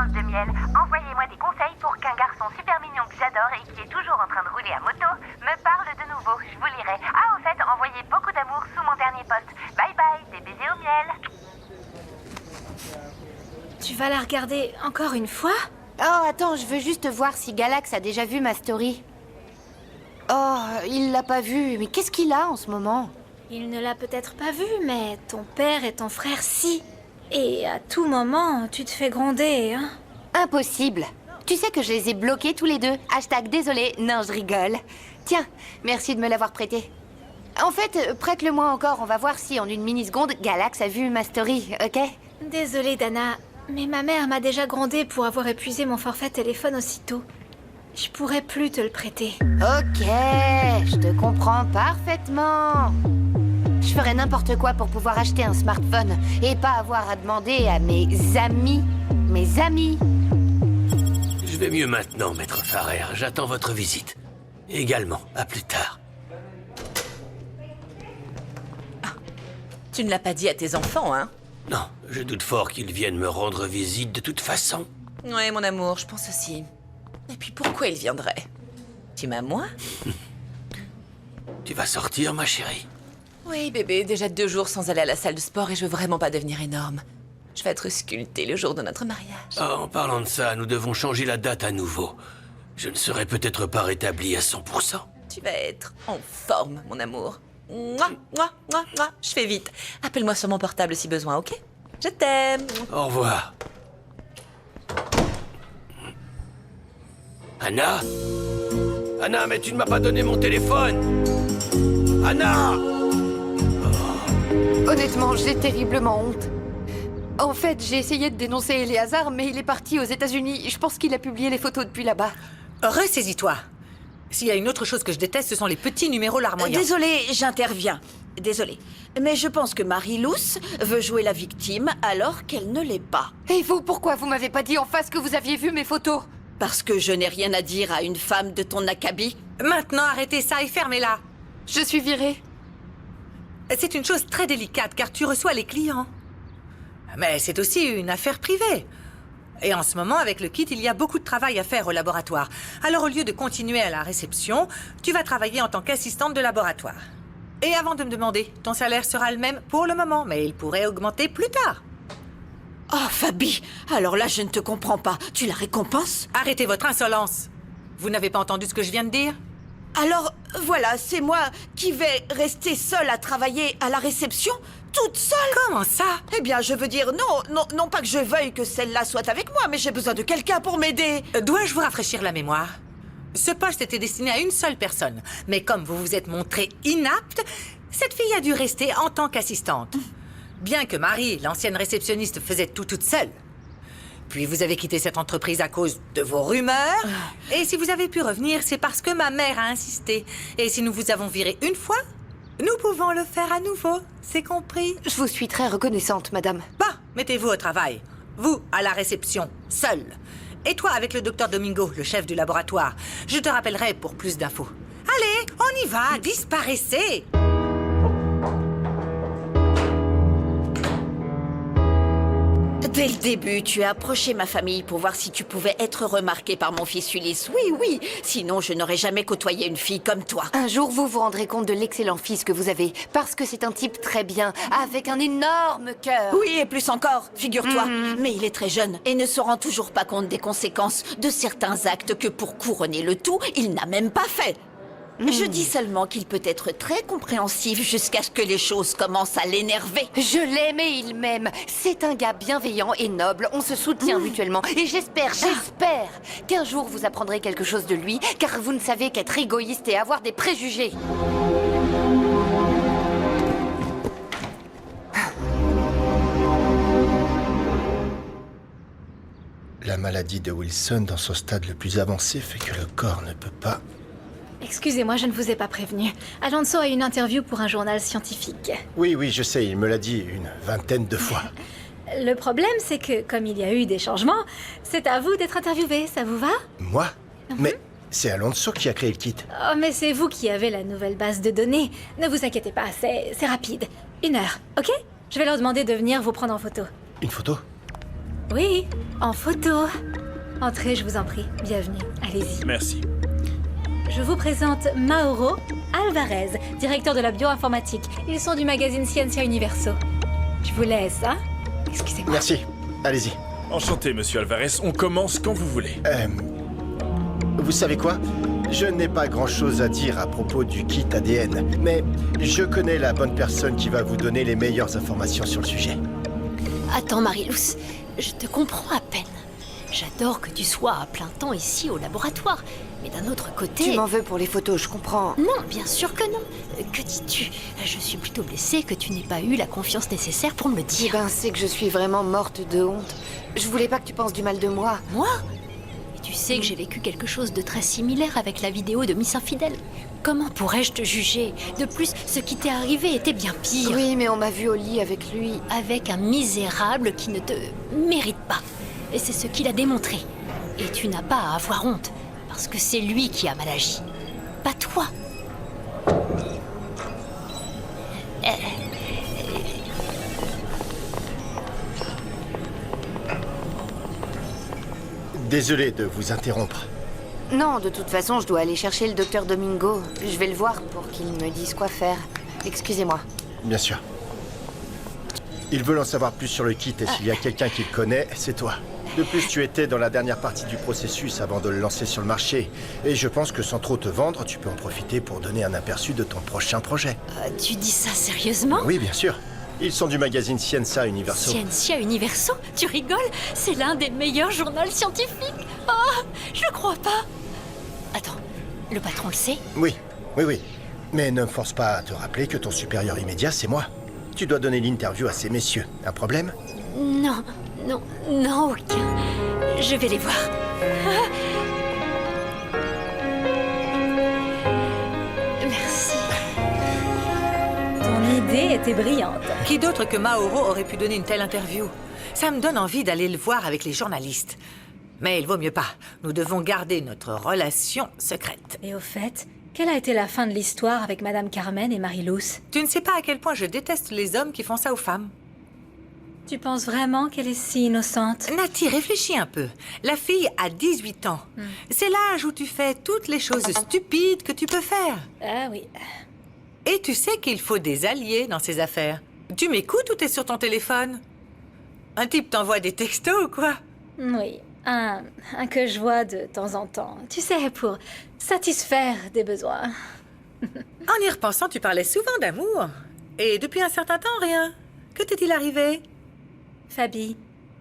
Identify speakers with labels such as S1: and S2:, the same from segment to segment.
S1: brince de miel. Envoyez-moi des conseils pour qu'un garçon super mignon que j'adore et qui est toujours en train de rouler à moto me parle de nouveau. Je vous lirai. Ah, au fait, envoyez beaucoup d'amour sous mon dernier post. Bye bye, des baisers au miel.
S2: Tu vas la regarder encore une fois?
S3: Oh, attends, je veux juste voir si Galax a déjà vu ma story. Oh, il l'a pas vue. Mais qu'est-ce qu'il a en ce moment?
S2: Il ne l'a peut-être pas vu, mais ton père et ton frère si. Et à tout moment, tu te fais gronder, hein?
S3: Impossible. Tu sais que je les ai bloqués tous les deux. Hashtag désolé. Non, je rigole. Tiens, merci de me l'avoir prêté. En fait, prête-le-moi encore. On va voir si en une mini-seconde, Galax a vu ma story, ok?
S2: Désolée, Dana, mais ma mère m'a déjà grondée pour avoir épuisé mon forfait téléphone aussitôt. Je pourrais plus te le prêter.
S3: Ok, je te comprends parfaitement. Je ferais n'importe quoi pour pouvoir acheter un smartphone et pas avoir à demander à mes amis. Mes amis.
S4: Je vais mieux maintenant, maître Farrer. J'attends votre visite. Également, à plus tard.
S5: Tu ne l'as pas dit à tes enfants, hein?
S4: Non, je doute fort qu'ils viennent me rendre visite de toute façon.
S5: Ouais, mon amour, je pense aussi. Et puis pourquoi ils viendraient? Tu m'as moi?
S4: Tu vas sortir, ma chérie?
S5: Oui, bébé, déjà 2 jours sans aller à la salle de sport et je veux vraiment pas devenir énorme. Je vais être sculptée le jour de notre mariage.
S4: Ah, en parlant de ça, nous devons changer la date à nouveau. Je ne serai peut-être pas rétabli à 100%.
S5: Tu vas être en forme, mon amour. Mouah, mouah, mouah, mouah. Je fais vite. Appelle-moi sur mon portable si besoin, ok? Je t'aime.
S4: Au revoir. Anna? Anna, mais tu ne m'as pas donné mon téléphone! Anna!
S3: Honnêtement, j'ai terriblement honte. En fait, j'ai essayé de dénoncer Eléazar, mais il est parti aux États-Unis. Je pense qu'il a publié les photos depuis là-bas.
S6: Ressaisis-toi. S'il y a une autre chose que je déteste, ce sont les petits numéros larmoyants.
S7: Désolée, j'interviens. Désolée. Mais je pense que Marie-Luce veut jouer la victime alors qu'elle ne l'est pas.
S3: Et vous, pourquoi vous m'avez pas dit en face que vous aviez vu mes photos?
S7: Parce que je n'ai rien à dire à une femme de ton acabit.
S6: Maintenant, arrêtez ça et fermez-la.
S3: Je suis virée.
S6: C'est une chose très délicate car tu reçois les clients. Mais c'est aussi une affaire privée. Et en ce moment, avec le kit, il y a beaucoup de travail à faire au laboratoire. Alors au lieu de continuer à la réception, tu vas travailler en tant qu'assistante de laboratoire. Et avant de me demander, ton salaire sera le même pour le moment, mais il pourrait augmenter plus tard.
S7: Oh, Fabi, alors là, je ne te comprends pas. Tu la récompenses?
S6: Arrêtez votre insolence. Vous n'avez pas entendu ce que je viens de dire?
S7: Alors, voilà, c'est moi qui vais rester seule à travailler à la réception, toute seule?
S6: Comment ça?
S7: Eh bien, je veux dire, non pas que je veuille que celle-là soit avec moi, mais j'ai besoin de quelqu'un pour m'aider.
S6: Dois-je vous rafraîchir la mémoire? Ce poste était destiné à une seule personne. Mais comme vous vous êtes montré inapte, cette fille a dû rester en tant qu'assistante. Bien que Marie, l'ancienne réceptionniste, faisait tout toute seule. Puis vous avez quitté cette entreprise à cause de vos rumeurs. Et si vous avez pu revenir, c'est parce que ma mère a insisté. Et si nous vous avons viré une fois, nous pouvons le faire à nouveau. C'est compris?
S3: Je vous suis très reconnaissante, madame.
S6: Bah, mettez-vous au travail. Vous, à la réception, seul. Et toi, avec le docteur Domingo, le chef du laboratoire. Je te rappellerai pour plus d'infos. Allez, on y va, disparaissez!
S7: Dès le début, tu as approché ma famille pour voir si tu pouvais être remarqué par mon fils Ulysse. Oui, sinon je n'aurais jamais côtoyé une fille comme toi.
S3: Un jour, vous vous rendrez compte de l'excellent fils que vous avez, parce que c'est un type très bien, avec un énorme cœur.
S7: Oui, et plus encore, figure-toi. Mais il est très jeune et ne se rend toujours pas compte des conséquences de certains actes que pour couronner le tout, il n'a même pas fait. Je dis seulement qu'il peut être très compréhensif jusqu'à ce que les choses commencent à l'énerver.
S3: Je l'aime et il m'aime. C'est un gars bienveillant et noble. On se soutient mutuellement. Et j'espère qu'un jour vous apprendrez quelque chose de lui, car vous ne savez qu'être égoïste et avoir des préjugés.
S8: La maladie de Wilson dans son stade le plus avancé fait que le corps ne peut pas...
S2: Excusez-moi, je ne vous ai pas prévenu. Alonso a une interview pour un journal scientifique.
S8: Oui, je sais, il me l'a dit une 20aine de fois.
S2: Le problème, c'est que, comme il y a eu des changements, c'est à vous d'être interviewé, ça vous va?
S8: Moi? Mais c'est Alonso qui a créé le kit.
S2: Oh, mais c'est vous qui avez la nouvelle base de données. Ne vous inquiétez pas, c'est rapide. 1 heure, ok? Je vais leur demander de venir vous prendre en photo.
S8: Une photo?
S2: Oui, en photo. Entrez, je vous en prie. Bienvenue. Allez-y.
S9: Merci.
S2: Je vous présente Mauro Alvarez, directeur de la bioinformatique. Ils sont du magazine Ciencia Universo. Je vous laisse, hein? Excusez-moi.
S8: Merci. Allez-y.
S9: Enchanté, monsieur Alvarez. On commence quand vous voulez.
S8: Vous savez quoi? Je n'ai pas grand-chose à dire à propos du kit ADN, mais je connais la bonne personne qui va vous donner les meilleures informations sur le sujet.
S10: Attends, Marilous, je te comprends à peine. J'adore que tu sois à plein temps ici au laboratoire. Mais d'un autre côté...
S3: Tu m'en veux pour les photos, je comprends.
S10: Non, bien sûr que non. Que dis-tu? Je suis plutôt blessée que tu n'aies pas eu la confiance nécessaire pour me le
S3: Eh
S10: dire.
S3: ben, c'est que je suis vraiment morte de honte. Je voulais pas que tu penses du mal de moi.
S10: Moi? Et tu sais que j'ai vécu quelque chose de très similaire avec la vidéo de Miss Infidèle. Comment pourrais-je te juger? De plus, ce qui t'est arrivé était bien pire.
S3: Oui, mais on m'a vu au lit avec lui.
S10: Avec un misérable qui ne te mérite pas. Et c'est ce qu'il a démontré. Et tu n'as pas à avoir honte, parce que c'est lui qui a mal agi. Pas toi.
S8: Désolé de vous interrompre.
S3: Non, de toute façon, je dois aller chercher le docteur Domingo. Je vais le voir pour qu'il me dise quoi faire. Excusez-moi.
S8: Bien sûr. Ils veulent en savoir plus sur le kit et s'il y a quelqu'un qui le connaît, c'est toi. De plus, tu étais dans la dernière partie du processus avant de le lancer sur le marché. Et je pense que sans trop te vendre, tu peux en profiter pour donner un aperçu de ton prochain projet.
S10: Tu dis ça sérieusement?
S8: Oui, bien sûr. Ils sont du magazine Ciencia Universo.
S10: Ciencia Universo? Tu rigoles? C'est l'un des meilleurs journaux scientifiques. Oh, je le crois pas. Attends, le patron le sait?
S8: Oui, oui, oui. Mais ne me force pas à te rappeler que ton supérieur immédiat, c'est moi. Tu dois donner l'interview à ces messieurs. Un problème?
S10: Non, non, non, aucun. Je vais les voir. Merci.
S2: Ton idée était brillante.
S6: Qui d'autre que Mauro aurait pu donner une telle interview? Ça me donne envie d'aller le voir avec les journalistes. Mais il vaut mieux pas. Nous devons garder notre relation secrète.
S2: Et au fait, quelle a été la fin de l'histoire avec Madame Carmen et Marilous?
S6: Tu ne sais pas à quel point je déteste les hommes qui font ça aux femmes.
S2: Tu penses vraiment qu'elle est si innocente?
S6: Nati, réfléchis un peu. La fille a 18 ans. C'est l'âge où tu fais toutes les choses stupides que tu peux faire.
S2: Ah oui.
S6: Et tu sais qu'il faut des alliés dans ces affaires. Tu m'écoutes ou t'es sur ton téléphone? Un type t'envoie des textos ou quoi?
S2: Oui, un que je vois de temps en temps. Tu sais, pour satisfaire des besoins.
S6: En y repensant, tu parlais souvent d'amour. Et depuis un certain temps, rien. Que t'est-il arrivé?
S2: Fabi,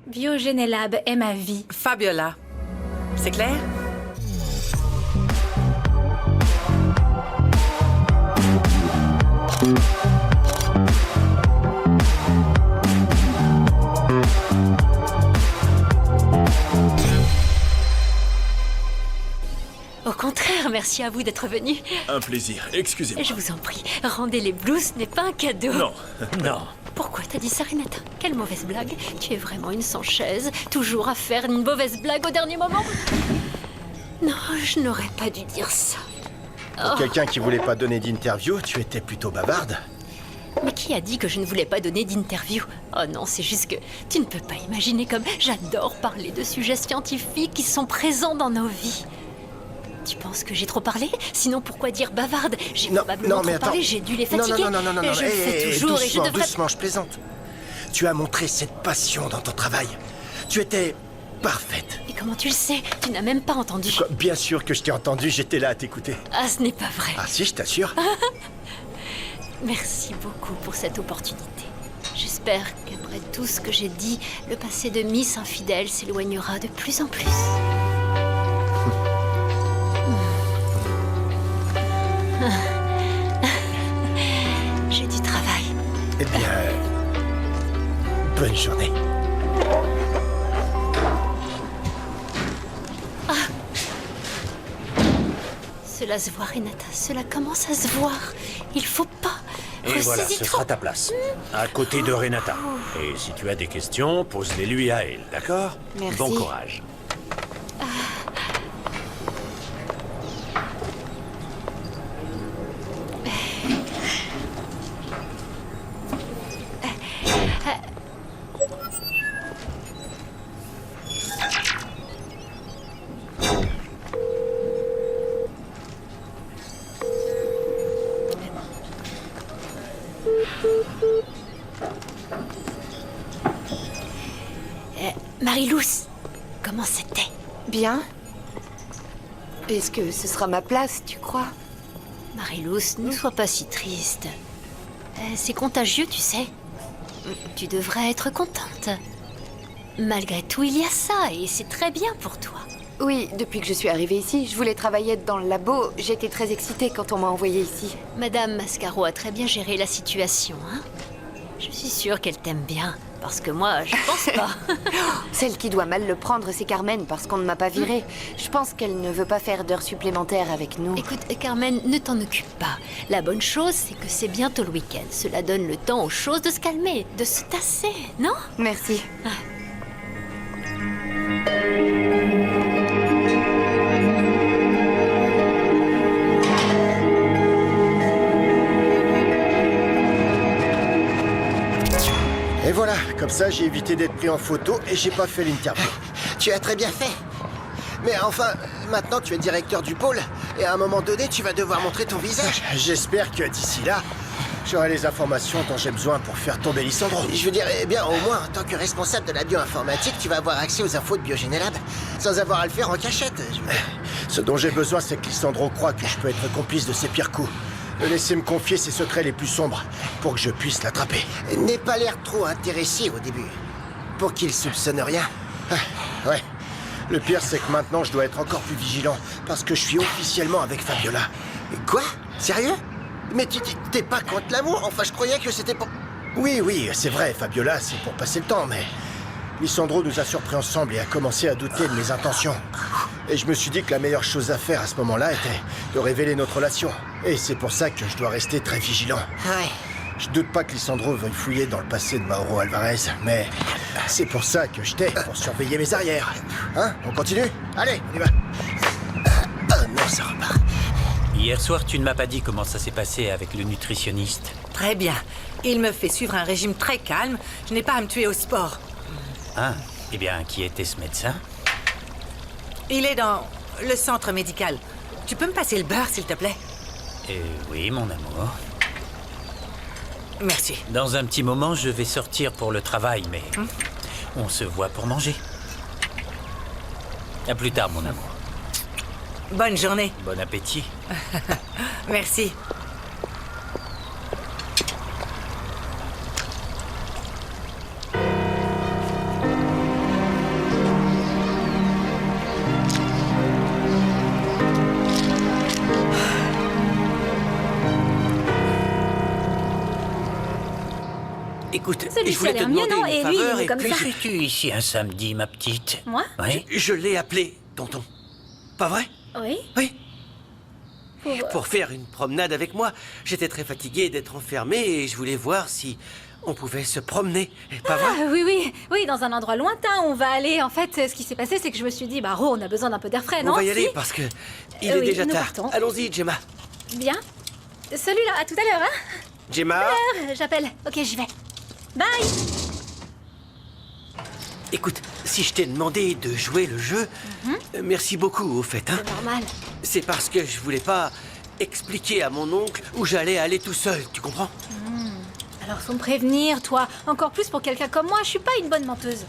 S2: Biogénélab est ma vie.
S6: Fabiola. C'est clair?
S10: Au contraire, merci à vous d'être venu.
S9: Un plaisir. Excusez-moi.
S10: Je vous en prie, rendez les blues, ce n'est pas un cadeau.
S9: Non.
S4: Non.
S10: Pourquoi t'as dit ça, Renata? Quelle mauvaise blague. Tu es vraiment une sans-chaise, toujours à faire une mauvaise blague au dernier moment. Non, je n'aurais pas dû dire ça.
S8: Pour quelqu'un qui voulait pas donner d'interview, tu étais plutôt bavarde.
S10: Mais qui a dit que je ne voulais pas donner d'interview? Oh non, c'est juste que tu ne peux pas imaginer comme j'adore parler de sujets scientifiques qui sont présents dans nos vies. Tu penses que j'ai trop parlé? Sinon, pourquoi dire bavarde? J'ai probablement trop parlé, j'ai dû les fatiguer.
S8: Non,
S10: et je le fais toujours
S8: doucement,
S10: et je devrais...
S8: doucement, je plaisante. Tu as montré cette passion dans ton travail. Tu étais parfaite.
S10: Et comment tu le sais? Tu n'as même pas entendu.
S8: Quoi, bien sûr que je t'ai entendu, j'étais là à t'écouter.
S10: Ah, ce n'est pas vrai.
S8: Ah si, je t'assure.
S10: Merci beaucoup pour cette opportunité. J'espère qu'après tout ce que j'ai dit, le passé de Miss Infidèle s'éloignera de plus en plus. J'ai du travail.
S8: Eh bien, bonne journée.
S10: Cela se voit, Renata. Cela commence à se voir. Il faut pas.
S4: Et voilà, ce
S10: Ressaisis-toi.
S4: sera ta place. À côté de Renata. Et si tu as des questions, pose-les lui à elle, d'accord?
S3: Merci.
S4: Bon courage.
S10: Marie-Luce, comment c'était?
S3: Bien. Est-ce que ce sera ma place, tu crois?
S10: Marie-Luce, ne sois pas si triste. C'est contagieux, tu sais. Tu devrais être contente. Malgré tout, il y a ça, et c'est très bien pour toi.
S3: Oui, depuis que je suis arrivée ici, je voulais travailler dans le labo. J'étais très excitée quand on m'a envoyée ici.
S10: Madame Mascaro a très bien géré la situation, hein? Je suis sûre qu'elle t'aime bien, parce que moi, je pense pas.
S3: Celle qui doit mal le prendre, c'est Carmen, parce qu'on ne m'a pas virée. Je pense qu'elle ne veut pas faire d'heures supplémentaires avec nous.
S10: Écoute, Carmen, ne t'en occupe pas. La bonne chose, c'est que c'est bientôt le week-end. Cela donne le temps aux choses de se calmer, de se tasser, non?
S3: Merci.
S8: Et voilà, comme ça j'ai évité d'être pris en photo et j'ai pas fait l'interview.
S11: Tu as très bien fait. Mais enfin, maintenant tu es directeur du pôle, et à un moment donné, tu vas devoir montrer ton visage.
S8: J'espère que d'ici là, j'aurai les informations dont j'ai besoin pour faire tomber Lissandro.
S11: Je veux dire, eh bien, au moins, en tant que responsable de la bioinformatique, tu vas avoir accès aux infos de Biogénélab, sans avoir à le faire en cachette.
S8: Ce dont j'ai besoin, c'est que Lissandro croit que je peux être complice de ses pires coups. Me laisser me confier ses secrets les plus sombres, pour que je puisse l'attraper.
S11: N'aie pas l'air trop intéressé au début, pour qu'il soupçonne rien.
S8: Ouais. Le pire, c'est que maintenant, je dois être encore plus vigilant, parce que je suis officiellement avec Fabiola.
S11: Quoi? Sérieux? Mais t'es pas contre l'amour? Enfin, je croyais que c'était pour...
S8: Oui, c'est vrai, Fabiola, c'est pour passer le temps, mais... Lissandro nous a surpris ensemble et a commencé à douter de mes intentions. Et je me suis dit que la meilleure chose à faire à ce moment-là était de révéler notre relation. Et c'est pour ça que je dois rester très vigilant.
S11: Ouais.
S8: Je doute pas que Lissandro veuille fouiller dans le passé de Mauro Alvarez, mais c'est pour ça que je t'ai, pour surveiller mes arrières. Hein? On continue? Allez, on y va.
S11: Oh non, ça repart.
S12: Hier soir, tu ne m'as pas dit comment ça s'est passé avec le nutritionniste.
S6: Très bien. Il me fait suivre un régime très calme. Je n'ai pas à me tuer au sport.
S12: Ah, eh bien, qui était ce médecin?
S6: Il est dans le centre médical. Tu peux me passer le beurre, s'il te plaît?
S12: Oui, mon amour.
S6: Merci.
S12: Dans un petit moment, je vais sortir pour le travail, mais on se voit pour manger. À plus tard, mon amour.
S6: Bonne journée.
S12: Bon appétit.
S6: Merci.
S4: Écoute,
S2: Celui-ci
S4: je voulais
S2: a
S4: te
S2: l'air mieux,
S4: demander
S2: non?
S4: une
S2: Et lui,
S4: faveur
S2: il est
S4: et
S2: comme
S4: puis
S2: ça.
S12: Es-tu ici un samedi, ma petite?
S2: Moi?
S12: Oui.
S4: je l'ai appelé, tonton. Pas vrai?
S2: Oui.
S4: Oui.
S2: Pour...
S4: Pour faire une promenade avec moi. J'étais très fatigué d'être enfermé et je voulais voir si on pouvait se promener. Pas vrai?
S2: Ah, oui, dans un endroit lointain, on va aller. En fait, ce qui s'est passé, c'est que je me suis dit, bah, Ro, on a besoin d'un peu d'air frais, non?
S4: On va y aller
S2: Si
S4: parce que il est
S2: oui,
S4: déjà
S2: nous
S4: tard.
S2: partons.
S4: Allons-y, Gemma.
S2: Bien. Salut là, à tout à l'heure, hein?
S4: Gemma?
S2: J'appelle. Ok, j'y vais. Bye!
S4: Écoute, si je t'ai demandé de jouer le jeu, merci beaucoup au fait, hein?
S2: C'est normal.
S4: C'est parce que je voulais pas expliquer à mon oncle où j'allais aller tout seul, tu comprends?
S2: Alors faut me prévenir, toi. Encore plus pour quelqu'un comme moi, je suis pas une bonne menteuse.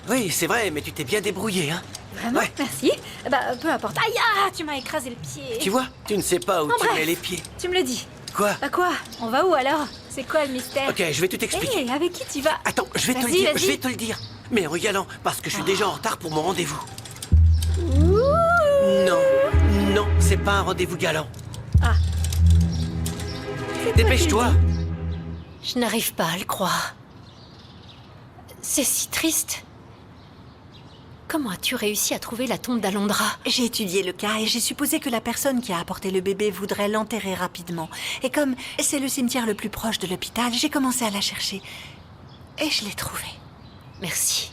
S4: Oui, c'est vrai, mais tu t'es bien débrouillé, hein?
S2: Vraiment?
S4: Ouais.
S2: Merci. Bah, peu importe. Aïe, tu m'as écrasé le pied.
S4: Tu vois, tu ne sais pas où
S2: En
S4: tu
S2: bref.
S4: mets les pieds.
S2: Tu me le dis.
S4: Quoi?
S2: Bah quoi? On va où alors? C'est quoi le mystère?
S4: Ok, je vais tout expliquer.
S2: Hé, avec qui tu vas?
S4: Attends, je vais te le
S2: Vas-y,
S4: dire,
S2: vas-y.
S4: je vais te le dire. Mais en rigolant, parce que je suis déjà en retard pour mon rendez-vous. Non, c'est pas un rendez-vous galant.
S2: Ah.
S4: Dépêche-toi.
S10: Je n'arrive pas à le croire. C'est si triste. Comment as-tu réussi à trouver la tombe d'Alondra?
S13: J'ai étudié le cas et j'ai supposé que la personne qui a apporté le bébé voudrait l'enterrer rapidement. Et comme c'est le cimetière le plus proche de l'hôpital, j'ai commencé à la chercher. Et je l'ai trouvée.
S10: Merci.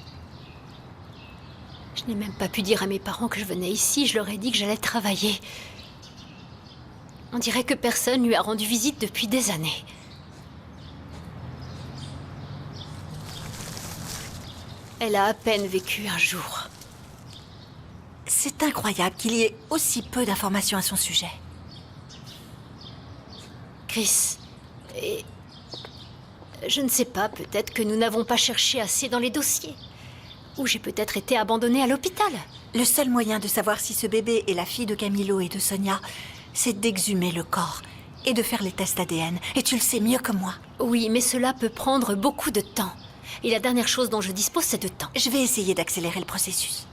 S10: Je n'ai même pas pu dire à mes parents que je venais ici. Je leur ai dit que j'allais travailler. On dirait que personne lui a rendu visite depuis des années. Elle a à peine vécu un jour.
S13: C'est incroyable qu'il y ait aussi peu d'informations à son sujet.
S10: Chris, et... je ne sais pas, peut-être que nous n'avons pas cherché assez dans les dossiers. Ou j'ai peut-être été abandonnée à l'hôpital.
S13: Le seul moyen de savoir si ce bébé est la fille de Camilo et de Sonia, c'est d'exhumer le corps et de faire les tests ADN. Et tu le sais mieux que moi.
S10: Oui, mais cela peut prendre beaucoup de temps. Et la dernière chose dont je dispose, c'est de temps.
S13: Je vais essayer d'accélérer le processus.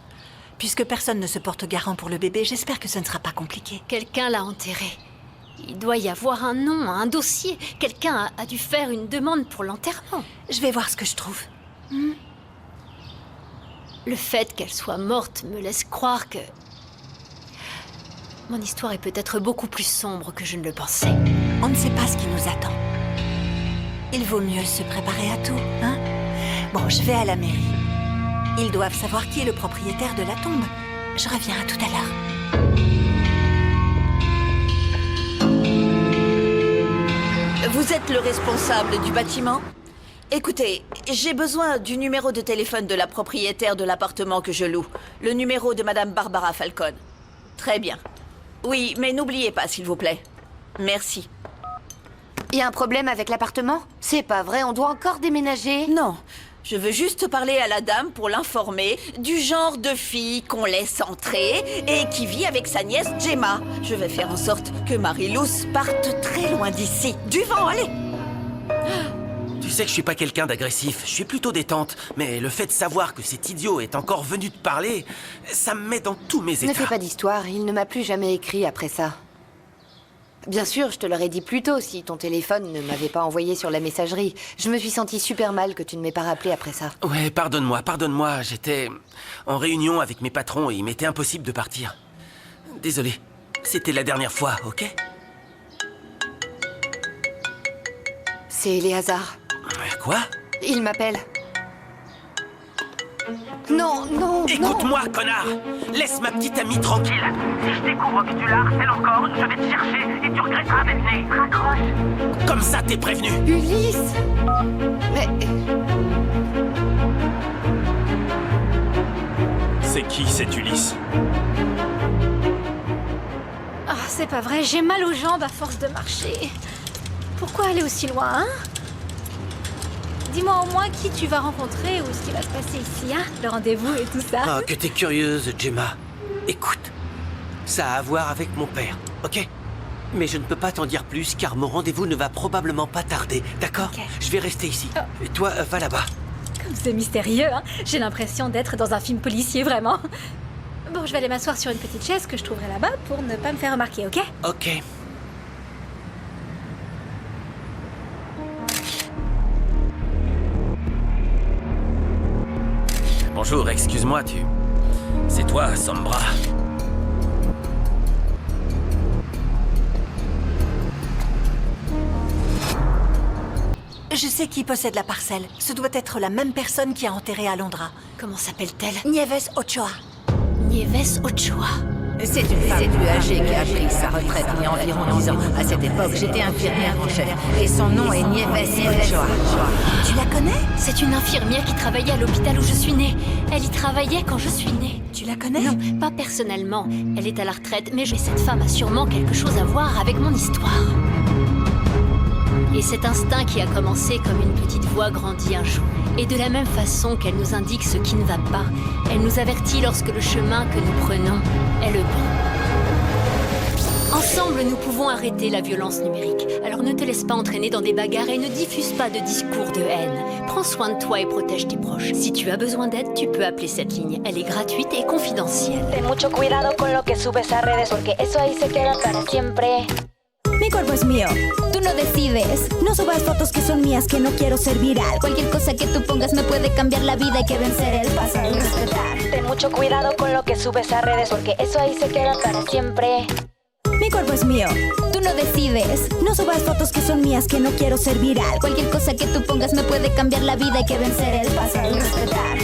S13: Puisque personne ne se porte garant pour le bébé, j'espère que ce ne sera pas compliqué.
S10: Quelqu'un l'a enterré. Il doit y avoir un nom, un dossier. Quelqu'un a dû faire une demande pour l'enterrement.
S13: Je vais voir ce que je trouve.
S10: Le fait qu'elle soit morte me laisse croire que... Mon histoire est peut-être beaucoup plus sombre que je ne le pensais.
S13: On ne sait pas ce qui nous attend. Il vaut mieux se préparer à tout, hein? Bon, je vais à la mairie. Ils doivent savoir qui est le propriétaire de la tombe. Je reviens à tout à l'heure. Vous êtes le responsable du bâtiment? Écoutez, j'ai besoin du numéro de téléphone de la propriétaire de l'appartement que je loue. Le numéro de Madame Barbara Falcon. Très bien. Oui, mais n'oubliez pas, s'il vous plaît. Merci.
S3: Il y a un problème avec l'appartement? C'est pas vrai, on doit encore déménager?
S13: Non, je veux juste parler à la dame pour l'informer du genre de fille qu'on laisse entrer et qui vit avec sa nièce Gemma. Je vais faire en sorte que Marie-Luce parte très loin d'ici. Du vent, allez!
S14: Tu sais que je suis pas quelqu'un d'agressif, je suis plutôt détente. Mais le fait de savoir que cet idiot est encore venu te parler, ça me met dans tous mes états.
S3: Ne fais pas d'histoire, il ne m'a plus jamais écrit après ça. Bien sûr, je te l'aurais dit plus tôt si ton téléphone ne m'avait pas envoyé sur la messagerie. Je me suis sentie super mal que tu ne m'aies pas rappelé après ça.
S14: Ouais, pardonne-moi, j'étais en réunion avec mes patrons et il m'était impossible de partir. Désolé, c'était la dernière fois, ok?
S3: C'est Éléazar.
S14: Quoi?
S3: Il m'appelle. Non, non,
S14: Écoute-moi, connard! Laisse ma petite amie tranquille!
S1: Si je découvre que tu la harcèles encore, je vais te chercher et tu regretteras d'être né. Raccroche.
S14: Comme ça, t'es prévenu!
S3: Ulysse! Mais...
S9: C'est qui cet Ulysse?
S2: Ah, c'est pas vrai, j'ai mal aux jambes à force de marcher. Pourquoi aller aussi loin, hein? Dis-moi au moins qui tu vas rencontrer ou ce qui va se passer ici, hein? Le rendez-vous et tout ça.
S4: Ah, que t'es curieuse, Gemma. Écoute, ça a à voir avec mon père, ok? Mais je ne peux pas t'en dire plus car mon rendez-vous ne va probablement pas tarder, d'accord?
S2: Ok.
S4: Je vais rester ici. Et toi, va là-bas.
S2: Comme c'est mystérieux, hein? J'ai l'impression d'être dans un film policier, vraiment. Bon, je vais aller m'asseoir sur une petite chaise que je trouverai là-bas pour ne pas me faire remarquer, ok?
S4: Ok.
S14: Bonjour, excuse-moi, C'est toi, Sombra.
S13: Je sais qui possède la parcelle. Ce doit être la même personne qui a enterré Alondra.
S10: Comment s'appelle-t-elle?
S13: Nieves Ochoa.
S10: Nieves Ochoa.
S6: C'est une femme plus âgée qui a pris sa retraite il y a environ 10 ans. À cette époque, j'étais infirmière en chef. Et son nom est Nieves Ochoa.
S13: Tu la connais?
S10: C'est une infirmière qui travaillait à l'hôpital où je suis née. Elle y travaillait quand je suis née.
S13: Tu la connais?
S10: Non, pas personnellement. Elle est à la retraite, mais cette femme a sûrement quelque chose à voir avec mon histoire. Et cet instinct qui a commencé comme une petite voix grandit un jour. Et de la même façon qu'elle nous indique ce qui ne va pas, elle nous avertit lorsque le chemin que nous prenons est le bon. Ensemble, nous pouvons arrêter la violence numérique. Alors ne te laisse pas entraîner dans des bagarres et ne diffuse pas de discours de haine. Prends soin de toi et protège tes proches. Si tu as besoin d'aide, tu peux appeler cette ligne. Elle est gratuite et confidentielle.
S1: Ten mucho cuidado con lo que subes a redes porque eso ahí se queda para siempre.
S15: Mi cuerpo es mío, tú lo decides. No subas fotos que son mías, que no quiero ser viral. Cualquier cosa que tú pongas me puede cambiar la vida. Hay que vencer el pasado y respetar.
S1: Ten mucho cuidado con lo que subes a redes porque eso ahí se queda para siempre.
S15: Mi cuerpo es mío, tú lo decides. No subas fotos que son mías, que no quiero ser viral. Cualquier cosa que tú pongas me puede cambiar la vida. Hay que vencer el pasado y respetar.